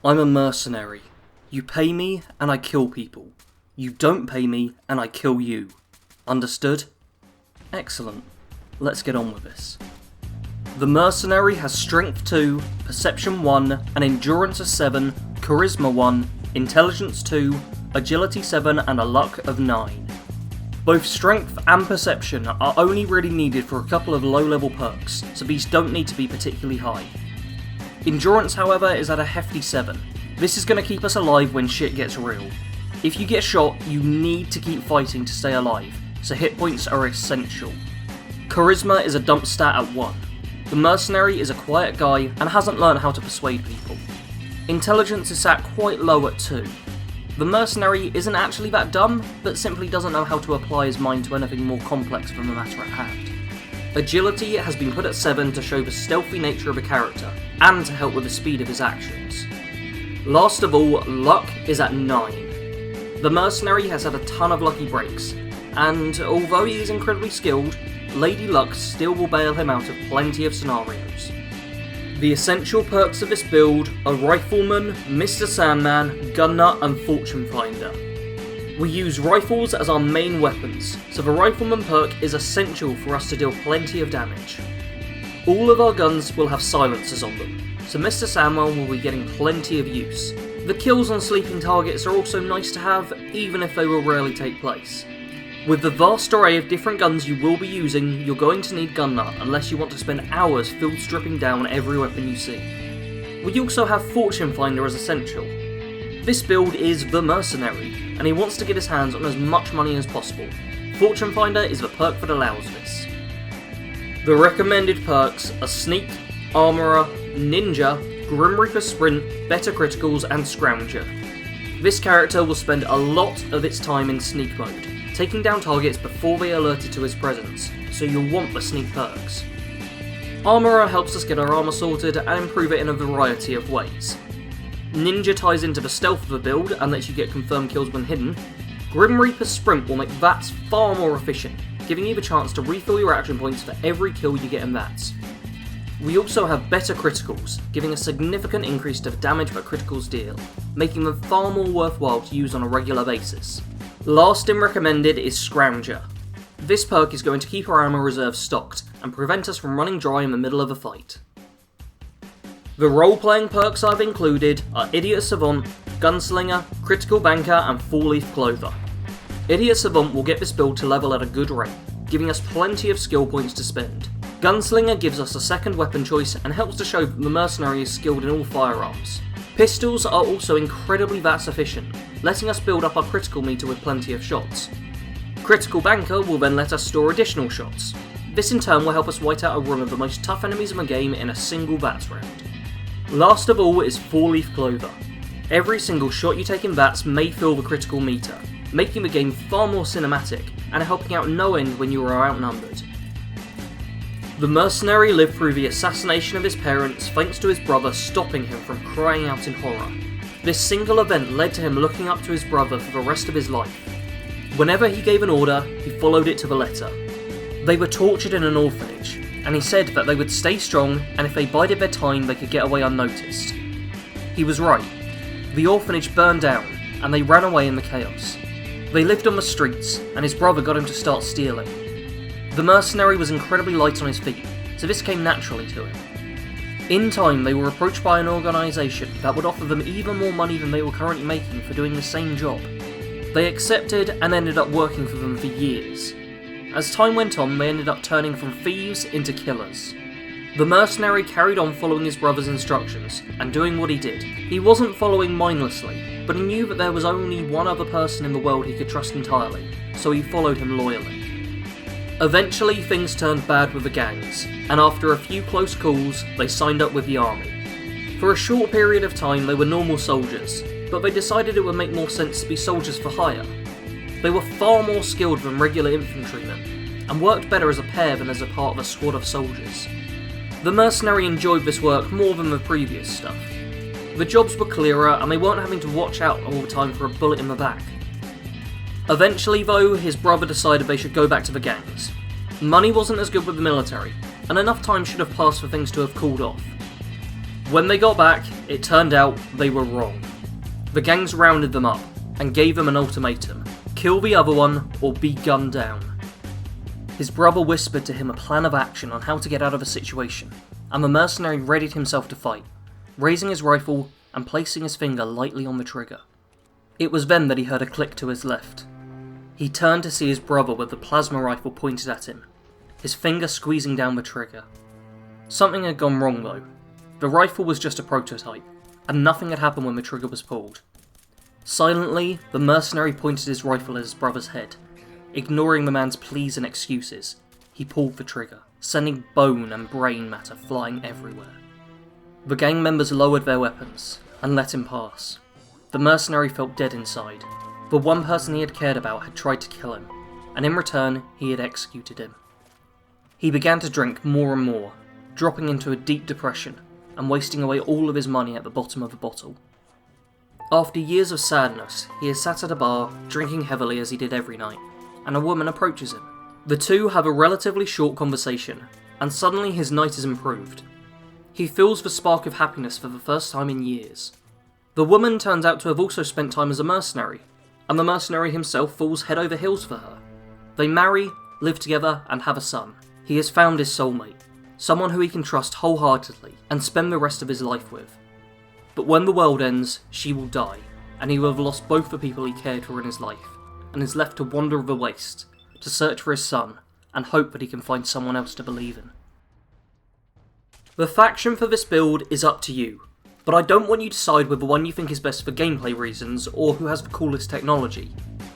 I'm a mercenary. You pay me and I kill people. You don't pay me and I kill you. Understood? Excellent. Let's get on with this. The Mercenary has Strength 2, Perception 1, and Endurance of 7, Charisma 1, Intelligence 2, Agility 7, and a Luck of 9. Both Strength and Perception are only really needed for a couple of low-level perks, so these don't need to be particularly high. Endurance, however, is at a hefty 7. This is going to keep us alive when shit gets real. If you get shot, you need to keep fighting to stay alive, so hit points are essential. Charisma is a dump stat at 1. The Mercenary is a quiet guy and hasn't learned how to persuade people. Intelligence is sat quite low at 2. The Mercenary isn't actually that dumb, but simply doesn't know how to apply his mind to anything more complex than the matter at hand. Agility has been put at 7 to show the stealthy nature of a character, and to help with the speed of his actions. Last of all, Luck is at 9. The Mercenary has had a ton of lucky breaks, and although he is incredibly skilled, Lady Luck still will bail him out of plenty of scenarios. The essential perks of this build are Rifleman, Mr. Sandman, Gunnut, and Fortune Finder. We use rifles as our main weapons, so the Rifleman perk is essential for us to deal plenty of damage. All of our guns will have silencers on them, so Mr. Sandman will be getting plenty of use. The kills on sleeping targets are also nice to have, even if they will rarely take place. With the vast array of different guns you will be using, you're going to need Gunnut unless you want to spend hours field stripping down every weapon you see. We also have Fortune Finder as essential. This build is the Mercenary, and he wants to get his hands on as much money as possible. Fortune Finder is the perk that allows this. The recommended perks are Sneak, Armourer, Ninja, Grim Reaper Sprint, Better Criticals, and Scrounger. This character will spend a lot of its time in sneak mode, taking down targets before they are alerted to his presence, so you'll want the sneak perks. Armourer helps us get our armour sorted and improve it in a variety of ways. Ninja ties into the stealth of the build and lets you get confirmed kills when hidden. Grim Reaper Sprint will make VATS far more efficient, giving you the chance to refill your action points for every kill you get in VATS. We also have Better Criticals, giving a significant increase to the damage that criticals deal, making them far more worthwhile to use on a regular basis. Last in recommended is Scrounger. This perk is going to keep our ammo reserve stocked and prevent us from running dry in the middle of a fight. The role-playing perks I've included are Idiot Savant, Gunslinger, Critical Banker, and 4-Leaf Clover. Idiot Savant will get this build to level at a good rate, giving us plenty of skill points to spend. Gunslinger gives us a second weapon choice and helps to show that the Mercenary is skilled in all firearms. Pistols are also incredibly VATS efficient, letting us build up our critical meter with plenty of shots. Critical Banker will then let us store additional shots. This in turn will help us white out a room of the most tough enemies in the game in a single VATS round. Last of all is 4-Leaf Clover. Every single shot you take in VATS may fill the critical meter, making the game far more cinematic and helping out no end when you are outnumbered. The Mercenary lived through the assassination of his parents thanks to his brother stopping him from crying out in horror. This single event led to him looking up to his brother for the rest of his life. Whenever he gave an order, he followed it to the letter. They were tortured in an orphanage, and he said that they would stay strong and if they bided their time they could get away unnoticed. He was right. The orphanage burned down, and they ran away in the chaos. They lived on the streets, and his brother got him to start stealing. The Mercenary was incredibly light on his feet, so this came naturally to him. In time, they were approached by an organisation that would offer them even more money than they were currently making for doing the same job. They accepted and ended up working for them for years. As time went on, they ended up turning from thieves into killers. The Mercenary carried on following his brother's instructions, and doing what he did. He wasn't following mindlessly, but he knew that there was only one other person in the world he could trust entirely, so he followed him loyally. Eventually, things turned bad with the gangs, and after a few close calls, they signed up with the army. For a short period of time, they were normal soldiers, but they decided it would make more sense to be soldiers for hire. They were far more skilled than regular infantrymen, and worked better as a pair than as a part of a squad of soldiers. The Mercenary enjoyed this work more than the previous stuff. The jobs were clearer, and they weren't having to watch out all the time for a bullet in the back. Eventually though, his brother decided they should go back to the gangs. Money wasn't as good with the military, and enough time should have passed for things to have cooled off. When they got back, it turned out they were wrong. The gangs rounded them up and gave them an ultimatum: kill the other one or be gunned down. His brother whispered to him a plan of action on how to get out of the situation, and the mercenary readied himself to fight, raising his rifle and placing his finger lightly on the trigger. It was then that he heard a click to his left. He turned to see his brother with the plasma rifle pointed at him, his finger squeezing down the trigger. Something had gone wrong though. The rifle was just a prototype, and nothing had happened when the trigger was pulled. Silently, the mercenary pointed his rifle at his brother's head. Ignoring the man's pleas and excuses, he pulled the trigger, sending bone and brain matter flying everywhere. The gang members lowered their weapons and let him pass. The mercenary felt dead inside. The one person he had cared about had tried to kill him, and in return he had executed him. He began to drink more and more, dropping into a deep depression and wasting away all of his money at the bottom of the bottle. After years of sadness, he is sat at a bar, drinking heavily as he did every night, and a woman approaches him. The two have a relatively short conversation, and suddenly his night is improved. He feels the spark of happiness for the first time in years. The woman turns out to have also spent time as a mercenary, and the mercenary himself falls head over heels for her. They marry, live together, and have a son. He has found his soulmate, someone who he can trust wholeheartedly and spend the rest of his life with. But when the world ends, she will die, and he will have lost both the people he cared for in his life, and is left to wander the waste, to search for his son, and hope that he can find someone else to believe in. The faction for this build is up to you, but I don't want you to side with the one you think is best for gameplay reasons or who has the coolest technology.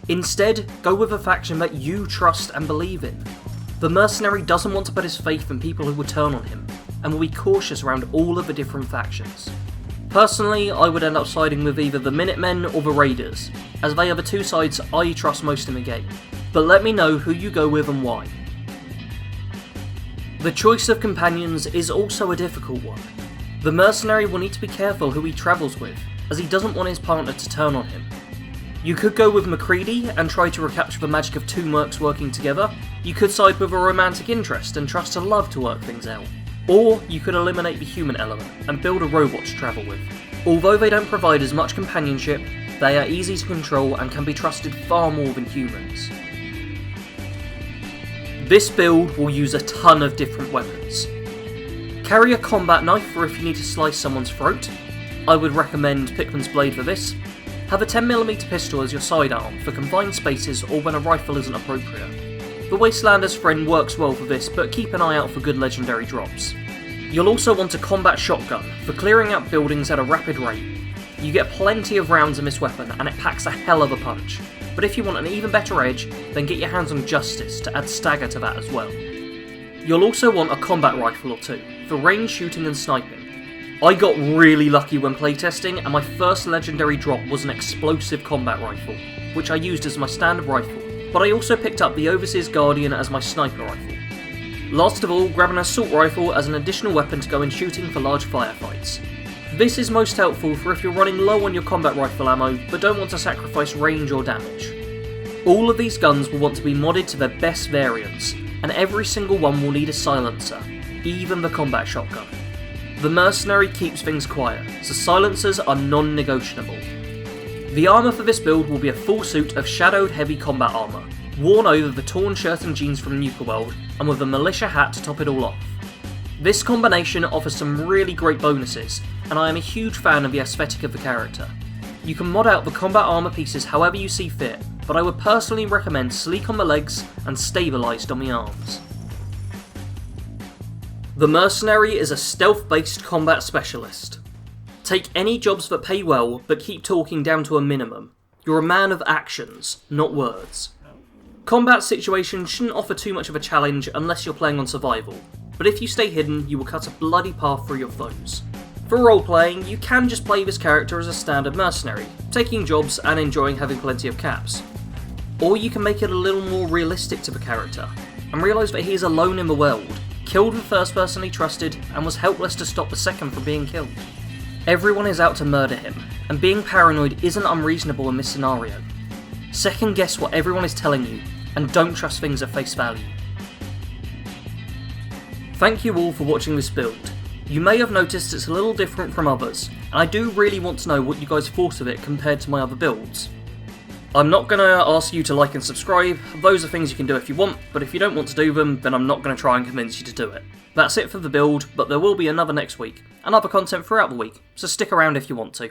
Instead, go with a faction that you trust and believe in. The mercenary doesn't want to put his faith in people who will turn on him, and will be cautious around all of the different factions. Personally, I would end up siding with either the Minutemen or the Raiders, as they are the two sides I trust most in the game, but let me know who you go with and why. The choice of companions is also a difficult one. The mercenary will need to be careful who he travels with, as he doesn't want his partner to turn on him. You could go with MacCready and try to recapture the magic of two mercs working together. You could side with a romantic interest and trust a love to work things out. Or you could eliminate the human element and build a robot to travel with. Although they don't provide as much companionship, they are easy to control and can be trusted far more than humans. This build will use a ton of different weapons. Carry a combat knife for if you need to slice someone's throat. I would recommend Pickman's Blade for this. Have a 10mm pistol as your sidearm for confined spaces or when a rifle isn't appropriate. The Wastelander's Friend works well for this, but keep an eye out for good legendary drops. You'll also want a combat shotgun for clearing out buildings at a rapid rate. You get plenty of rounds in this weapon and it packs a hell of a punch, but if you want an even better edge, then get your hands on Justice to add stagger to that as well. You'll also want a combat rifle or two for range shooting and sniping. I got really lucky when playtesting and my first legendary drop was an explosive combat rifle, which I used as my standard rifle, but I also picked up the Overseer's Guardian as my sniper rifle. Last of all, grab an assault rifle as an additional weapon to go in shooting for large firefights. This is most helpful for if you're running low on your combat rifle ammo but don't want to sacrifice range or damage. All of these guns will want to be modded to their best variants, and every single one will need a silencer, even the combat shotgun. The mercenary keeps things quiet, so silencers are non-negotiable. The armour for this build will be a full suit of shadowed heavy combat armour, worn over the torn shirt and jeans from Nuka World, and with a militia hat to top it all off. This combination offers some really great bonuses, and I am a huge fan of the aesthetic of the character. You can mod out the combat armour pieces however you see fit, but I would personally recommend sleek on the legs and stabilised on the arms. The Mercenary is a stealth-based combat specialist. Take any jobs that pay well, but keep talking down to a minimum. You're a man of actions, not words. Combat situations shouldn't offer too much of a challenge unless you're playing on survival, but if you stay hidden, you will cut a bloody path through your foes. For roleplaying, you can just play this character as a standard mercenary, taking jobs and enjoying having plenty of caps. Or you can make it a little more realistic to the character, and realise that he is alone in the world, killed the first person he trusted, and was helpless to stop the second from being killed. Everyone is out to murder him, and being paranoid isn't unreasonable in this scenario. Second guess what everyone is telling you, and don't trust things at face value. Thank you all for watching this build. You may have noticed it's a little different from others, and I do really want to know what you guys thought of it compared to my other builds. I'm not going to ask you to like and subscribe, those are things you can do if you want, but if you don't want to do them, then I'm not going to try and convince you to do it. That's it for the build, but there will be another next week, and other content throughout the week, so stick around if you want to.